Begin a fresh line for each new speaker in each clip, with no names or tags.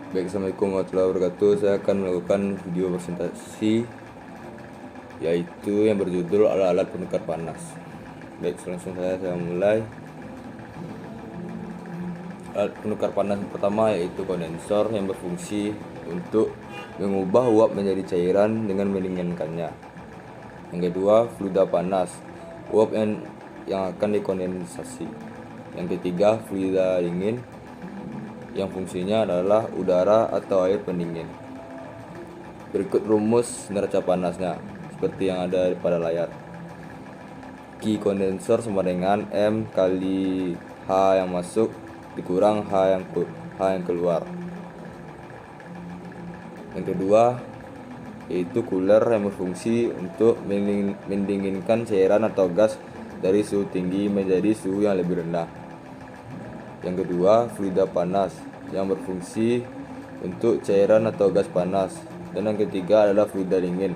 Baik, assalamualaikum warahmatullahi wabarakatuh. Saya akan melakukan video presentasi yaitu yang berjudul alat-alat penukar panas. Baik, langsung saya mulai. Alat penukar panas pertama yaitu kondensor yang berfungsi untuk mengubah uap menjadi cairan dengan mendinginkannya. Yang kedua, fluida panas, uap yang akan dikondensasi. Yang ketiga, fluida dingin yang fungsinya adalah udara atau air pendingin. Berikut rumus neraca panasnya seperti yang ada pada layar. Q kondensor sama dengan M kali H yang masuk dikurang H yang keluar. Yang kedua yaitu cooler yang berfungsi untuk mendinginkan cairan atau gas dari suhu tinggi menjadi suhu yang lebih rendah. Yang kedua, fluida panas yang berfungsi untuk cairan atau gas panas. Dan yang ketiga adalah fluida dingin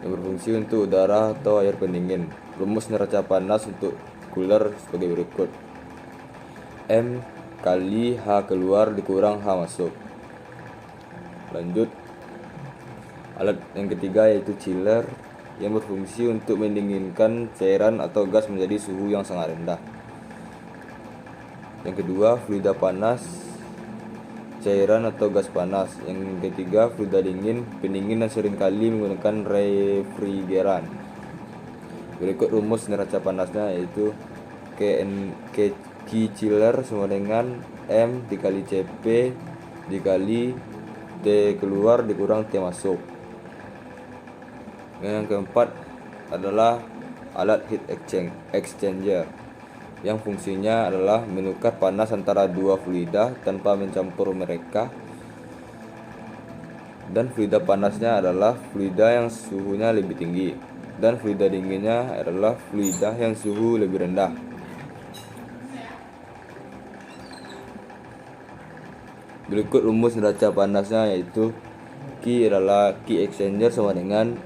yang berfungsi untuk udara atau air pendingin. Rumus neraca panas untuk cooler sebagai berikut. M kali H keluar dikurang H masuk. Lanjut, alat yang ketiga yaitu chiller yang berfungsi untuk mendinginkan cairan atau gas menjadi suhu yang sangat rendah. Yang kedua, fluida panas, cairan atau gas panas. Yang ketiga, fluida dingin, pendingin dan seringkali menggunakan refrigeran. Berikut rumus neraca panasnya yaitu Q chiller sama dengan M dikali Cp dikali T keluar dikurang T masuk. Yang keempat adalah alat heat exchanger yang fungsinya adalah menukar panas antara dua fluida tanpa mencampur mereka, dan fluida panasnya adalah fluida yang suhunya lebih tinggi dan fluida dinginnya adalah fluida yang suhu lebih rendah. Berikut rumus neraca panasnya yaitu Q adalah Q exchanger sama dengan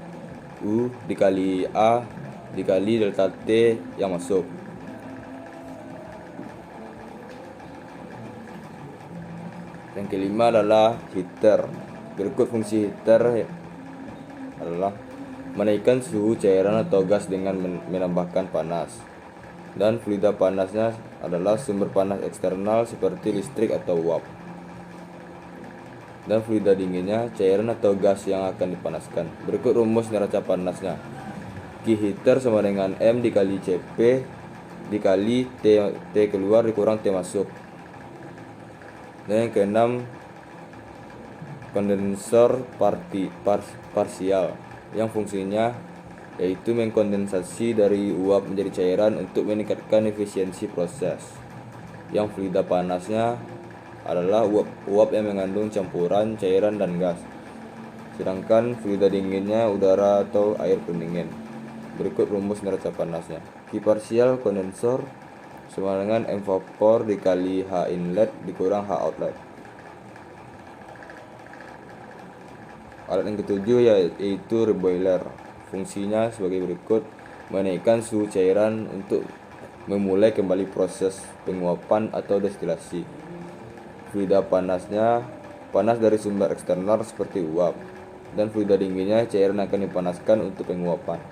U dikali A dikali delta T yang masuk. Yang kelima adalah heater. Berikut fungsi heater adalah menaikkan suhu cairan atau gas dengan menambahkan panas. Dan fluida panasnya adalah sumber panas eksternal seperti listrik atau uap. Dan fluida dinginnya cairan atau gas yang akan dipanaskan. Berikut rumus neraca panasnya. Q heater sama dengan M dikali Cp dikali T keluar dikurang T masuk. Dan yang keenam, kondensor parsial yang fungsinya yaitu mengkondensasi dari uap menjadi cairan untuk meningkatkan efisiensi proses. Yang fluida panasnya adalah uap yang mengandung campuran cairan dan gas, sedangkan fluida dinginnya udara atau air pendingin. Berikut rumus neraca panasnya. Q parsial kondensor sama dengan M vapor dikali H inlet dikurang H outlet. Alat yang ketujuh yaitu reboiler. Fungsinya sebagai berikut: menaikkan suhu cairan untuk memulai kembali proses penguapan atau destilasi. Fluida panasnya panas dari sumber eksternal seperti uap, dan fluida dinginnya cairan akan dipanaskan untuk penguapan.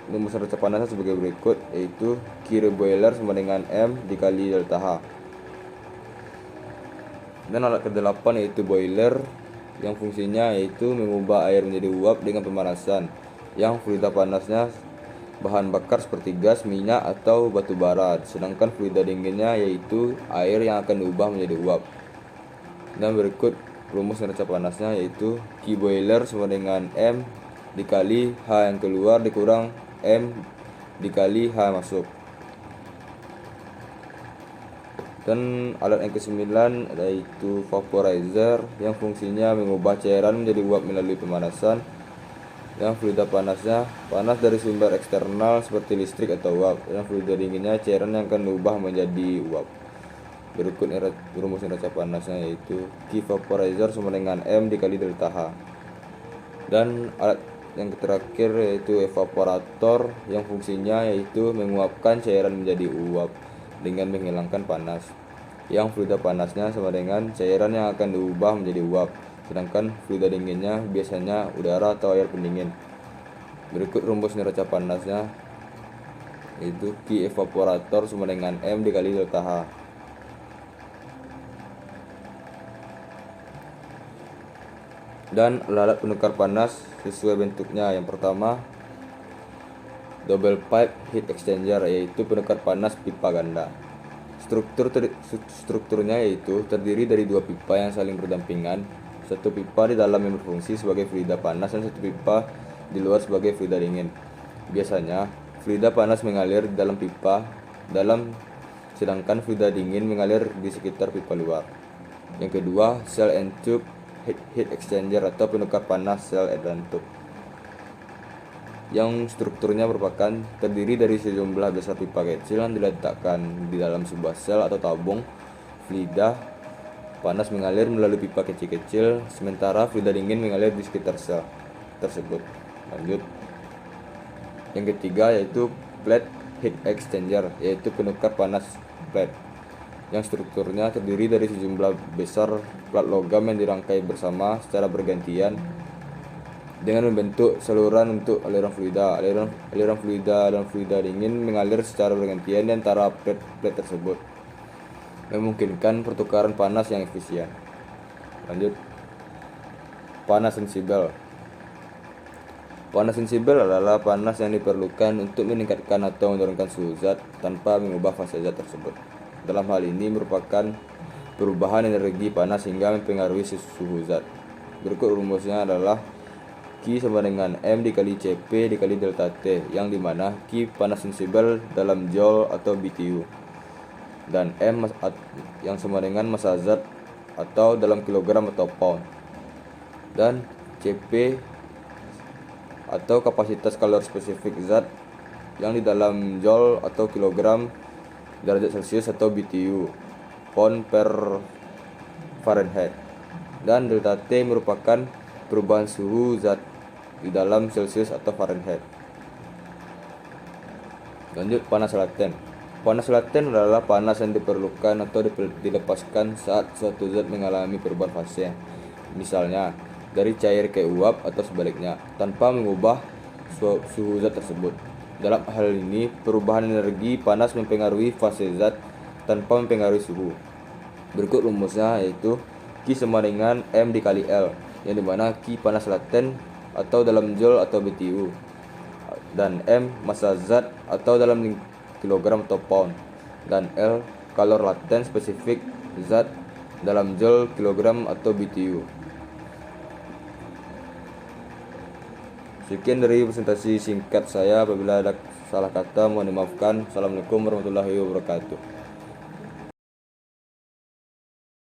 Rumus neraca panasnya sebagai berikut yaitu Q reboiler sama dengan M dikali delta H. Dan alat ke-8 yaitu boiler yang fungsinya yaitu mengubah air menjadi uap dengan pemanasan, yang fluida panasnya bahan bakar seperti gas, minyak atau batu bara, sedangkan fluida dinginnya yaitu air yang akan diubah menjadi uap. Dan berikut rumus neraca panasnya yaitu Q boiler sama dengan M dikali H yang keluar dikurang M dikali H masuk. Dan alat yang ke-9 yaitu vaporizer yang fungsinya mengubah cairan menjadi uap melalui pemanasan. Yang fluida panasnya panas dari sumber eksternal seperti listrik atau uap, dan fluida dinginnya cairan yang akan diubah menjadi uap. Berikut rumus neraca panasnya yaitu Q vaporizer sama dengan M dikali delta H. Dan alat yang terakhir yaitu evaporator yang fungsinya yaitu menguapkan cairan menjadi uap dengan menghilangkan panas. yang fluida panasnya sama dengan cairan yang akan diubah menjadi uap, sedangkan fluida dinginnya biasanya udara atau air pendingin. Berikut rumus neraca panasnya, yaitu Q evaporator sama dengan M dikali delta H. Dan alat penukar panas sesuai bentuknya. Yang pertama, double pipe heat exchanger, yaitu penukar panas pipa ganda. Strukturnya yaitu terdiri dari dua pipa yang saling berdampingan. Satu pipa di dalam yang berfungsi sebagai fluida panas dan satu pipa di luar sebagai fluida dingin. Biasanya fluida panas mengalir di dalam pipa sedangkan fluida dingin mengalir di sekitar pipa luar. Yang kedua, cell and tube heat exchanger atau penukar panas sel dan tube, yang strukturnya merupakan terdiri dari sejumlah besar pipa kecil yang diletakkan di dalam sebuah sel atau tabung. Fluida panas mengalir melalui pipa kecil-kecil, sementara fluida dingin mengalir di sekitar sel tersebut. Lanjut. Yang ketiga yaitu plate heat exchanger, yaitu penukar panas plate, yang strukturnya terdiri dari sejumlah besar plat logam yang dirangkai bersama secara bergantian dengan membentuk saluran untuk aliran fluida. Aliran fluida dan fluida dingin mengalir secara bergantian di antara plate tersebut, memungkinkan pertukaran panas yang efisien. Lanjut. Panas sensibel. Panas sensibel adalah panas yang diperlukan untuk meningkatkan atau menurunkan suhu zat tanpa mengubah fase zat tersebut. Dalam hal ini merupakan perubahan energi panas hingga mempengaruhi suhu zat. Berikut rumusnya adalah Q sama dengan M dikali Cp dikali delta T, yang dimana Q panas sensibel dalam joule atau BTU, dan M yang sama dengan massa zat atau dalam kilogram atau pound, dan Cp atau kapasitas kalori spesifik zat yang di dalam joule atau kilogram derajat Celcius atau BTU, pound per Fahrenheit, dan delta T merupakan perubahan suhu zat di dalam Celcius atau Fahrenheit. Lanjut, panas laten. Panas laten adalah panas yang diperlukan atau dilepaskan saat suatu zat mengalami perubahan fase, misalnya dari cair ke uap atau sebaliknya, tanpa mengubah suhu zat tersebut. Dalam hal ini, perubahan energi panas mempengaruhi fase zat tanpa mempengaruhi suhu. Berikut rumusnya, yaitu Q sama dengan M dikali L, yang dimana Q panas laten atau dalam joule atau BTU, dan M massa zat atau dalam kilogram atau pound, dan L kalor laten spesifik zat dalam joule, kilogram atau BTU. Sekian dari presentasi singkat saya. Apabila ada salah kata mohon dimaafkan. Assalamualaikum warahmatullahi wabarakatuh.